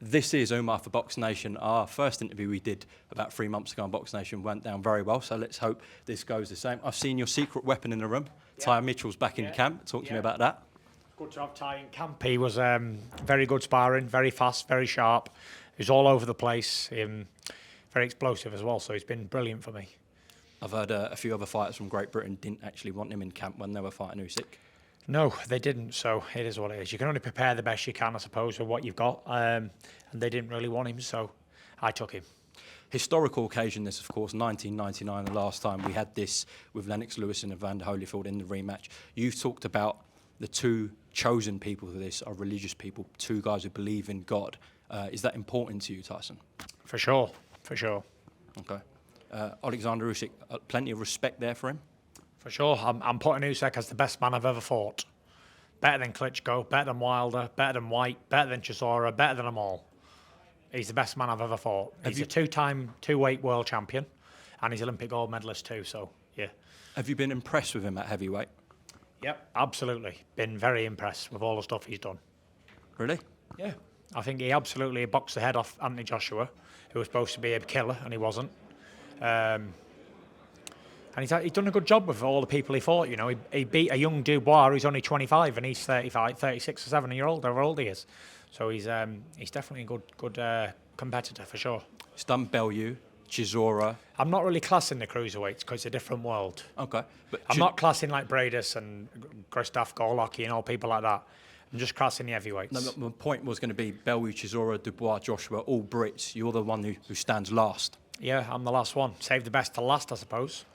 This is Umar for BoxNation. Our first interview we did about 3 months ago on BoxNation went down very well, so let's hope this goes the same. I've seen your secret weapon in the room. Yeah. Ty Mitchell's back in camp. Talk to me about that. Good to have Ty in camp. He was very good sparring, very fast, very sharp. He was all over the place, very explosive as well, so he's been brilliant for me. I've heard a few other fighters from Great Britain didn't actually want him in camp when they were fighting Usyk. No, they didn't, so it is what it is. You can only prepare the best you can, I suppose, with what you've got, and they didn't really want him, so I took him. Historical occasion this, of course, 1999, the last time we had this with Lennox Lewis and Evander Holyfield in the rematch. You've talked about the two chosen people for this are religious people, two guys who believe in God. Is that important to you, Tyson? For sure, for sure. Okay. Oleksandr Usyk, plenty of respect there for him? For sure. I'm putting Usyk as the best man I've ever fought. Better than Klitschko, better than Wilder, better than White, better than Chisora, better than them all. He's the best man I've ever fought. He's a two-time, two-weight world champion, and he's Olympic gold medalist too, so, yeah. Have you been impressed with him at heavyweight? Yep, absolutely. Been very impressed with all the stuff he's done. Really? Yeah. I think he absolutely boxed the head off Anthony Joshua, who was supposed to be a killer, and he wasn't. And he's done a good job with all the people he fought. You know, he beat a young Dubois who's only 25, and he's 35, 36 or 7 year old, however old he is. So he's definitely a good competitor for sure. He's done Bellew, Chisora. I'm not really classing the cruiserweights because it's a different world. Okay, but I'm not classing like Bradis and Christoph Gorlocky and all people like that. I'm just classing the heavyweights. No, my point was going to be Bellew, Chisora, Dubois, Joshua, all Brits. You're the one who stands last. Yeah, I'm the last one. Save the best to last, I suppose.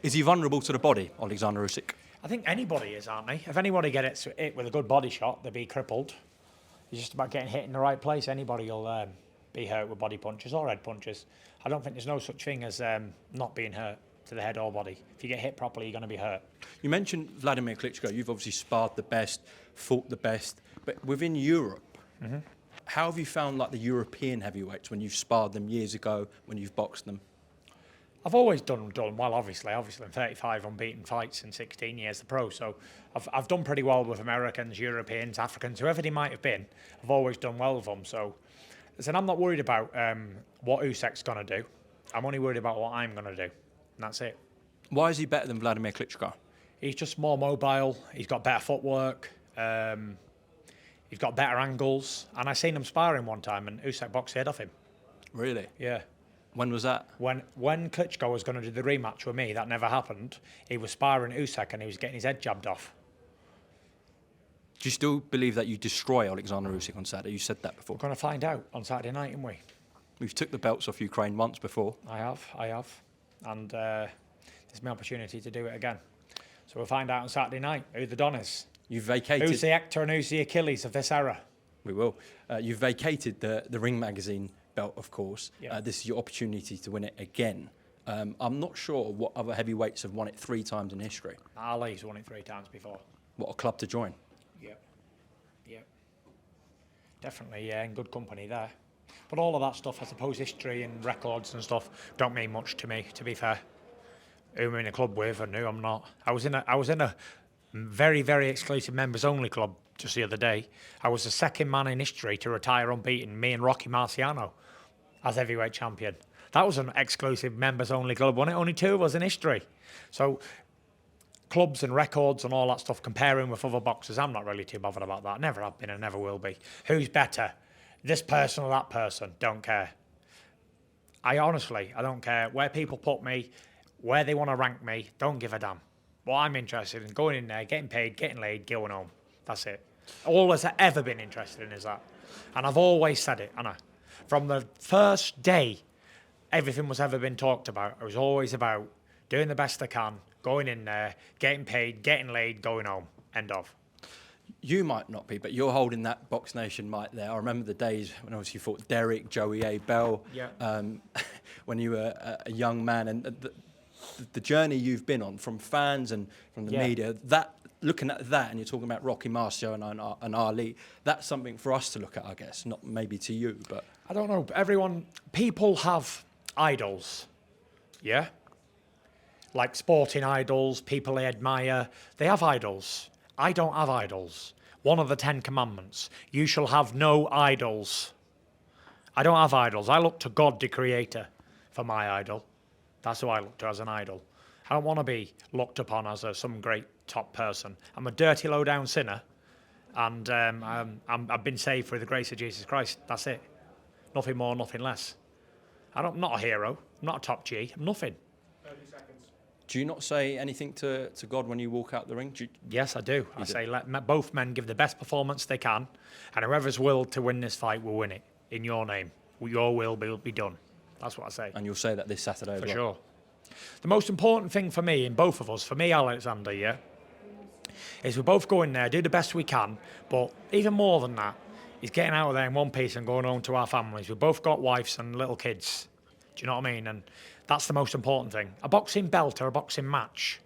Is he vulnerable to the body, Oleksandr Usyk? I think anybody is, aren't they? If anybody gets hit with a good body shot, they'll be crippled. It's just about getting hit in the right place. Anybody will be hurt with body punches or head punches. I don't think there's no such thing as not being hurt to the head or body. If you get hit properly, you're going to be hurt. You mentioned Vladimir Klitschko. You've obviously sparred the best, fought the best. But within Europe, how have you found like the European heavyweights when you've sparred them years ago, when you've boxed them? I've always done well, obviously. I'm 35 unbeaten fights in 16 years as a pro, so I've done pretty well with Americans, Europeans, Africans, whoever they might have been. I've always done well with them. So, listen, I'm not worried about what Usyk's going to do. I'm only worried about what I'm going to do, and that's it. Why is he better than Vladimir Klitschko? He's just more mobile. He's got better footwork. He's got better angles. And I seen him sparring one time, and Usyk boxed the head off him. Really? Yeah. When was that? When Klitschko was going to do the rematch with me, that never happened. He was sparring Usyk and he was getting his head jabbed off. Do you still believe that you destroy Oleksandr Usyk on Saturday? You said that before. We're going to find out on Saturday night, aren't we? We've took the belts off Ukraine once before. I have. And there's my opportunity to do it again. So we'll find out on Saturday night who the Don is. You've vacated... Who's the Hector and who's the Achilles of this era? We will. You've vacated the Ring magazine belt, of course. Yeah. This is your opportunity to win it again. I'm not sure what other heavyweights have won it 3 times in history. Ali's won it 3 times before. What a club to join. Yep. Definitely, yeah, in good company there. But all of that stuff, I suppose, history and records and stuff, don't mean much to me, to be fair. Who I'm in a club with and who I'm not. I was in a very, very exclusive members-only club just the other day. I was the second man in history to retire unbeaten, me and Rocky Marciano, as heavyweight champion. That was an exclusive members-only club, wasn't it? Only 2 of us in history. So clubs and records and all that stuff, comparing with other boxers, I'm not really too bothered about that. Never have been and never will be. Who's better? This person or that person? Don't care. I don't care where people put me, where they want to rank me. Don't give a damn. What I'm interested in, going in there, getting paid, getting laid, going home. That's it. All I've ever been interested in is that. And I've always said it, Anna. From the first day everything was ever been talked about, it was always about doing the best I can, going in there, getting paid, getting laid, going home. End of. You might not be, but you're holding that BoxNation mic there. I remember the days when obviously you fought Derek, Joey A. Bell, when you were a young man, and the journey you've been on from fans and from the media, that looking at that, and you're talking about Rocky Marciano and Ali, that's something for us to look at, I guess, not maybe to you, but... I don't know. People have idols, yeah? Like sporting idols, people they admire. They have idols. I don't have idols. One of the 10 commandments. You shall have no idols. I don't have idols. I look to God, the Creator, for my idol. That's who I look to as an idol. I don't want to be looked upon as some great top person. I'm a dirty, low-down sinner, and I've been saved through the grace of Jesus Christ. That's it. Nothing more, nothing less. I'm not a hero. I'm not a top G. I'm nothing. 30 seconds. Do you not say anything to God when you walk out the ring? Yes, I do. I say let both men give the best performance they can, and whoever's willed to win this fight will win it. In your name. Your will will be done. That's what I say. And you'll say that this Saturday as For well? sure. The most important thing for me, in both of us, for me, Oleksandr, yeah, is we both go in there, do the best we can, but even more than that, is getting out of there in one piece and going home to our families. We've both got wives and little kids. Do you know what I mean? And that's the most important thing. A boxing belt or a boxing match,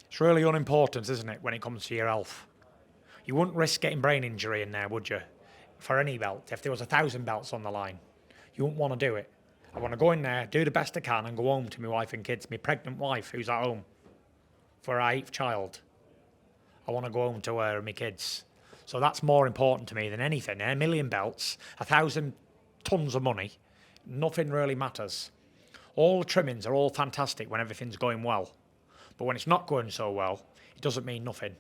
it's really unimportant, isn't it, when it comes to your health? You wouldn't risk getting brain injury in there, would you? For any belt, if there was 1,000 belts on the line, you wouldn't want to do it. I want to go in there, do the best I can, and go home to my wife and kids, my pregnant wife who's at home for our 8th child. I want to go home to her and my kids. So that's more important to me than anything. A million belts, 1,000 tons of money, nothing really matters. All the trimmings are all fantastic when everything's going well. But when it's not going so well, it doesn't mean nothing.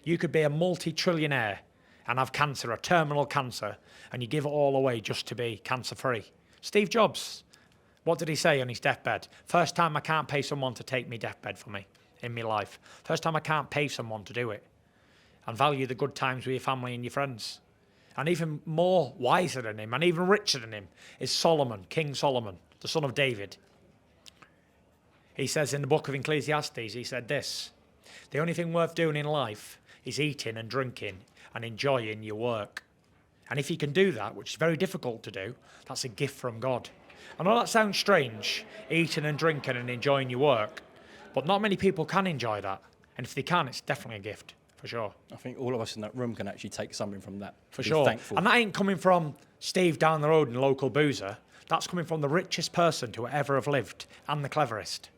You could be a multi-trillionaire and have cancer, a terminal cancer, and you give it all away just to be cancer-free. Steve Jobs, what did he say on his deathbed? First time I can't pay someone to take me deathbed for me in my life. First time I can't pay someone to do it. And value the good times with your family and your friends. And even more wiser than him, and even richer than him, is Solomon, King Solomon, the son of David. He says in the book of Ecclesiastes, he said this, the only thing worth doing in life is eating and drinking and enjoying your work. And if you can do that, which is very difficult to do, that's a gift from God. I know that sounds strange, eating and drinking and enjoying your work, but not many people can enjoy that. And if they can, it's definitely a gift, for sure. I think all of us in that room can actually take something from that. For Be sure. thankful. And that ain't coming from Steve down the road in local boozer. That's coming from the richest person to ever have lived and the cleverest.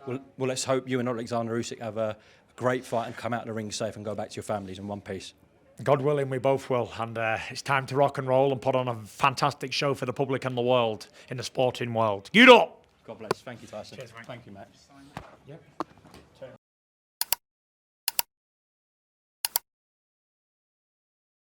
Well, let's hope you and Oleksandr Usyk have a great fight and come out of the ring safe and go back to your families in one piece. God willing, we both will. And it's time to rock and roll and put on a fantastic show for the public and the world, in the sporting world. Get up! God bless. Thank you, Tyson. Cheers, mate. Thank you, Matt. Yep.